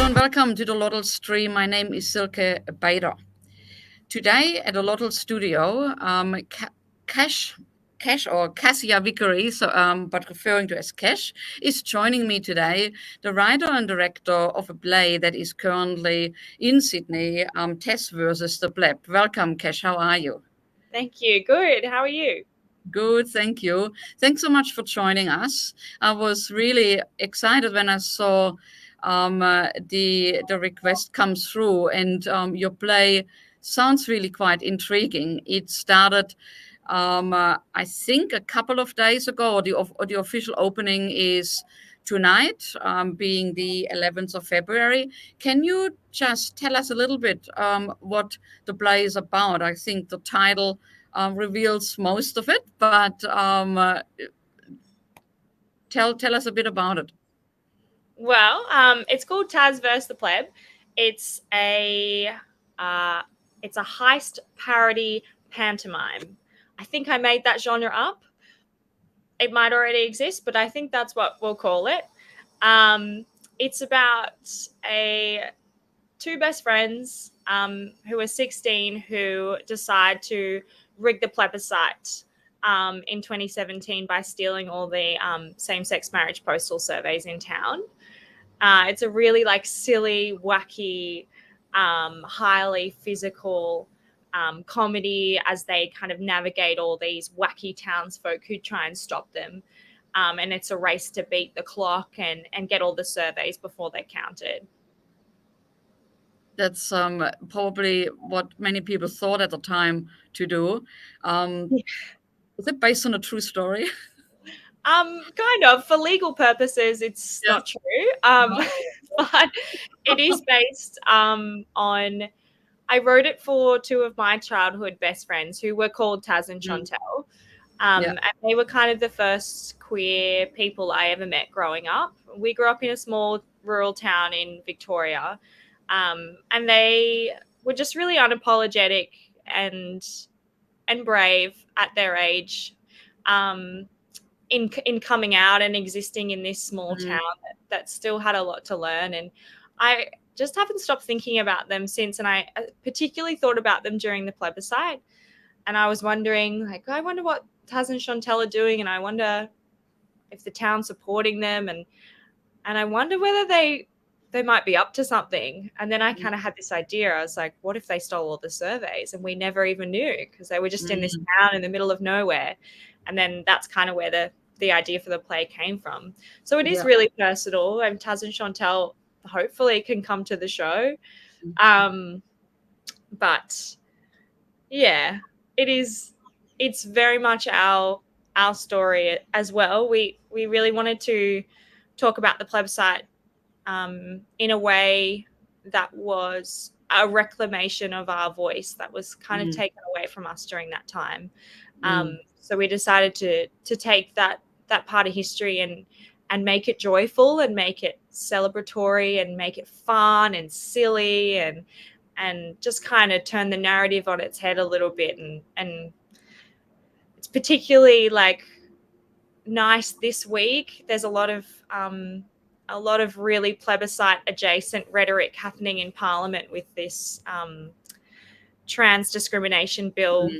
and welcome to the LOTL stream. My name is Silke Bader. Today at the LOTL studio, Cash or Kasia Vickery, but referring to as Cash, is joining me today, the writer and director of a play that is currently in Sydney, Tess versus the Pleb. Welcome, Cash. How are you? Thank you. Good. How are you? Good, thank you. Thanks so much for joining us. I was really excited when I saw the request come through, and your play sounds really quite intriguing. It started, I think, a couple of days ago, or the official opening is tonight, being the 11th of February. Can you just tell us a little bit what the play is about? I think the title reveals most of it, but tell us a bit about it. Well, it's called Taz vs. the Pleb. It's a heist parody pantomime. I think I made that genre up. It might already exist, but I think that's what we'll call it. It's about two best friends who are 16 who decide to rig the plebiscite in 2017 by stealing all the same-sex marriage postal surveys in town. It's a really silly, wacky, highly physical comedy as they kind of navigate all these wacky townsfolk who try and stop them. And it's a race to beat the clock and get all the surveys before they're counted. That's probably what many people thought at the time to do. Is it based on a true story? Kind of. For legal purposes, it's not true. But it is based on. I wrote it for two of my childhood best friends who were called Taz and Chantel. And they were kind of the first queer people I ever met growing up. We grew up in a small rural town in Victoria. And they were just really unapologetic and brave at their age. In coming out and existing in this small town that still had a lot to learn. And I just haven't stopped thinking about them since. And I particularly thought about them during the plebiscite. And I was wondering, I wonder what Taz and Chantel are doing. And I wonder if the town's supporting them. And I wonder whether they might be up to something. And then I kind of had this idea. I was like, what if they stole all the surveys and we never even knew because they were just in this town in the middle of nowhere. And then that's kind of where the idea for the play came from. So it is really personal. And Taz and Chantel hopefully can come to the show. But yeah, it's very much our story as well. We really wanted to talk about the plebiscite in a way that was a reclamation of our voice that was kind of taken away from us during that time. So we decided to take that part of history and make it joyful and make it celebratory and make it fun and silly and just kind of turn the narrative on its head a little bit. And it's particularly nice this week. There's a lot of really plebiscite adjacent rhetoric happening in Parliament with this trans discrimination bill.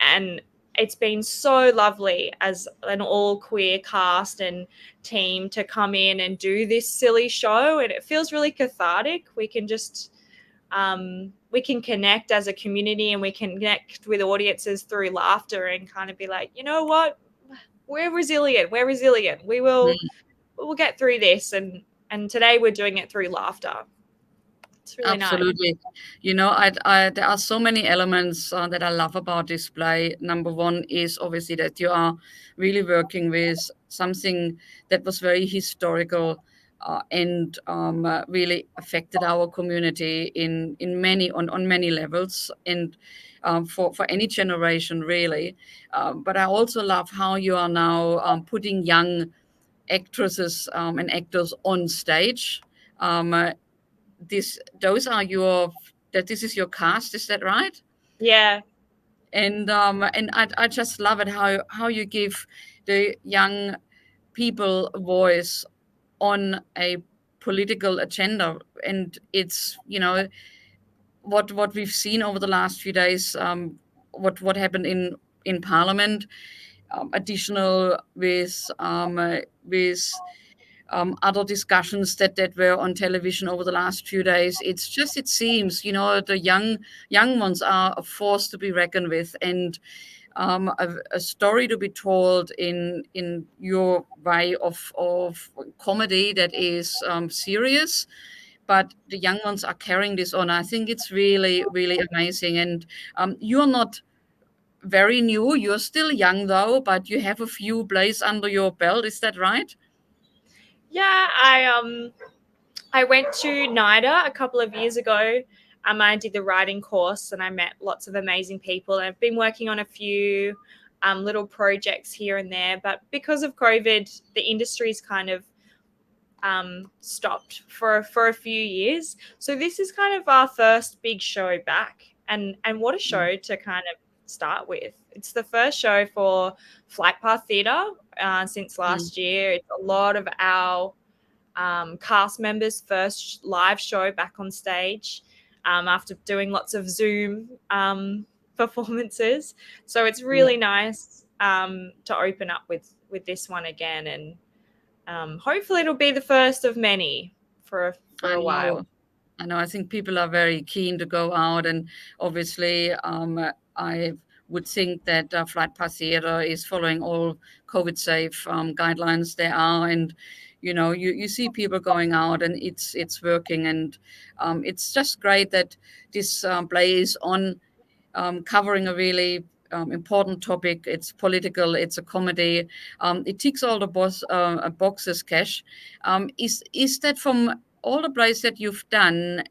And it's been so lovely as an all queer cast and team to come in and do this silly show. And it feels really cathartic. We can just, we can connect as a community and we can connect with audiences through laughter and kind of be like, you know what? We're resilient. We'll get through this. And today we're doing it through laughter. It's really Absolutely. Nice. There are so many elements that I love about this play. Number one is obviously that you are really working with something that was very historical and really affected our community in many on many levels and for any generation really. But I also love how you are now putting young actresses and actors on stage. This is your cast, is that right? Yeah. And I just love it how you give the young people a voice on a political agenda. And it's, what we've seen over the last few days, what happened in Parliament, additional with other discussions that were on television over the last few days. It's just, it seems, the young ones are a force to be reckoned with, and a story to be told in your way of comedy that is serious, but the young ones are carrying this on. I think it's really, really amazing. And you're not very new. You're still young though, but you have a few plays under your belt. Is that right? Yeah, I went to NIDA a couple of years ago. I did the writing course and I met lots of amazing people. I've been working on a few little projects here and there, but because of COVID, the industry's kind of stopped for a few years. So this is kind of our first big show back, and what a show to kind of start with. It's the first show for Flight Path Theatre since last year. It's a lot of our cast members' first live show back on stage after doing lots of Zoom performances. So it's really nice to open up with this one again, and hopefully it'll be the first of many for I a while. know. I know. I think people are very keen to go out, and obviously, I would think that Flight Path Theatre is following all COVID safe guidelines there are, and you see people going out, and it's working, and it's just great that this play is on, covering a really important topic. It's political. It's a comedy. It ticks all the boxes. Cash. Is that from all the plays that you've done?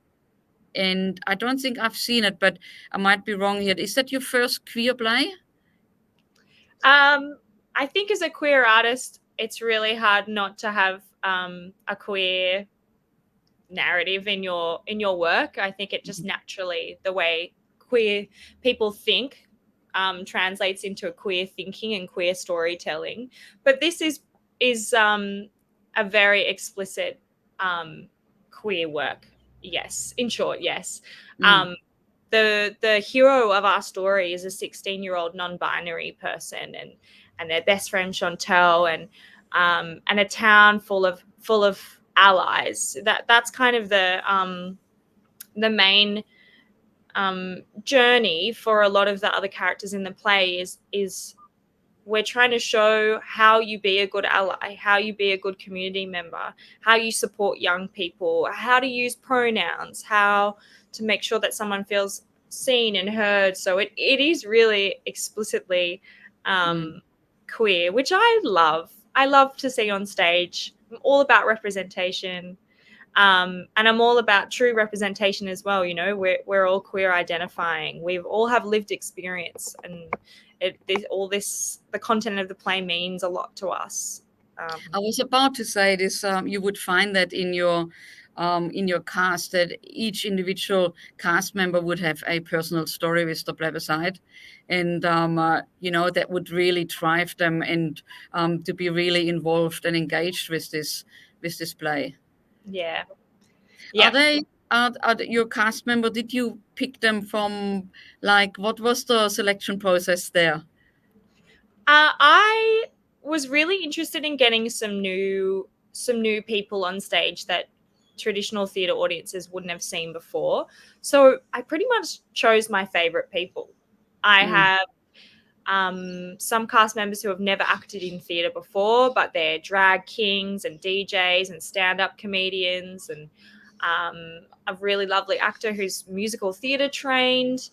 And I don't think I've seen it, but I might be wrong here. Is that your first queer play? I think as a queer artist, it's really hard not to have a queer narrative in your work. I think it just naturally, the way queer people think translates into queer thinking and queer storytelling. But this is a very explicit queer work. Yes, in short, yes. The hero of our story is a 16-year-old non-binary person, and their best friend Chantel, and a town full of allies. That's kind of the main journey for a lot of the other characters in the play. Is we're trying to show how you be a good ally, how you be a good community member, how you support young people, how to use pronouns, how to make sure that someone feels seen and heard. So it is really explicitly queer, which I love. I love to see on stage. I'm all about representation. And I'm all about true representation as well. We're all queer identifying. We all have lived experience, and the content of the play means a lot to us. I was about to say this. You would find that in your cast, that each individual cast member would have a personal story with the plebiscite, and that would really drive them, and to be really involved and engaged with this play. Yeah. Are they your cast member? Did you pick them from, like, what was the selection process there? I was really interested in getting some new people on stage that traditional theatre audiences wouldn't have seen before. So I pretty much chose my favorite people. I have some cast members who have never acted in theatre before, but they're drag kings and DJs and stand-up comedians, and a really lovely actor who's musical theatre trained.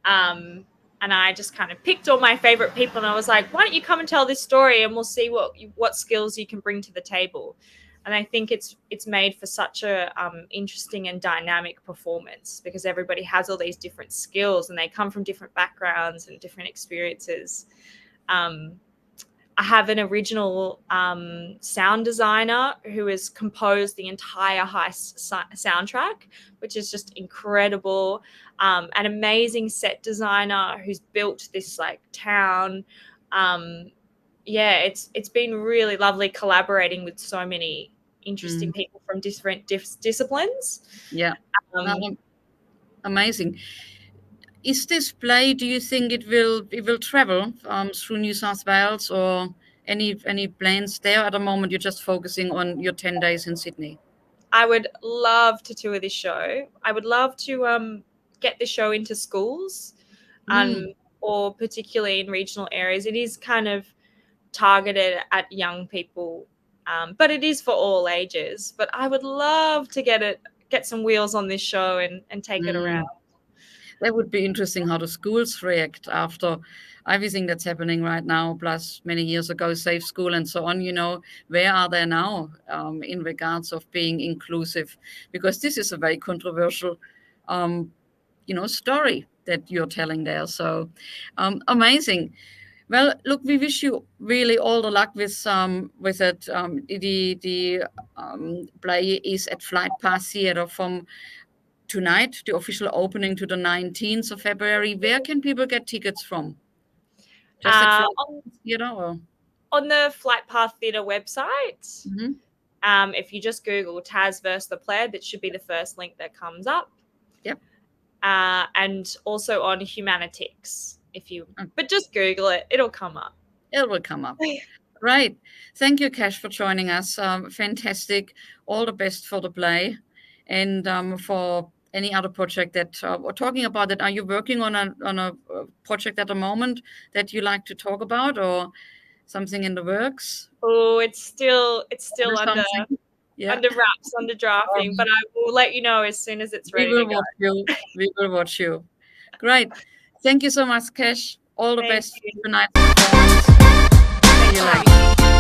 And I just kind of picked all my favorite people, and I was like, why don't you come and tell this story, and we'll see what skills you can bring to the table. And I think it's made for such a interesting and dynamic performance, because everybody has all these different skills and they come from different backgrounds and different experiences. I have an original sound designer who has composed the entire Heist soundtrack, which is just incredible. An amazing set designer who's built this town. It's been really lovely collaborating with so many interesting Mm. people from different disciplines. Yeah. No, Um, amazing. Is this play? Do you think it will travel through New South Wales, or any plans there at the moment? You're just focusing on your 10 days in Sydney. I would love to tour this show. I would love to get the show into schools, um, Mm, or particularly in regional areas. It is kind of targeted at young people, but it is for all ages. But I would love to get some wheels on this show and take it around. mm. That would be interesting how the schools react after everything that's happening right now, plus many years ago, Safe School and so on. Where are they now in regards of being inclusive? Because this is a very controversial, um, story that you're telling there. So amazing. Well, look, we wish you really all the luck with it. The play is at Flight Path Theatre from tonight, the official opening to the 19th of February. Where can people get tickets from? Just at Flight On Path Theatre, or? the Flight Path Theatre website, Hmm. if you just Google Taz versus the Pleb, it should be the first link that comes up. Yep. And also on Humanitics. uh, But just Google it; it'll come up. It will come up. Right. Thank you, Cash, for joining us. Fantastic. All the best for the play, and for any other project that we're talking about. That, are you working on a project at the moment that you like to talk about, or something in the works? Oh, it's still Or something? Yeah. under wraps, under drafting, Um, but I will let you know as soon as it's we ready to will go. watch you. We will watch you. Great. Thank you so much, Cash. All the Thank best for you. tonight's performance. See Thanks you for later. having me.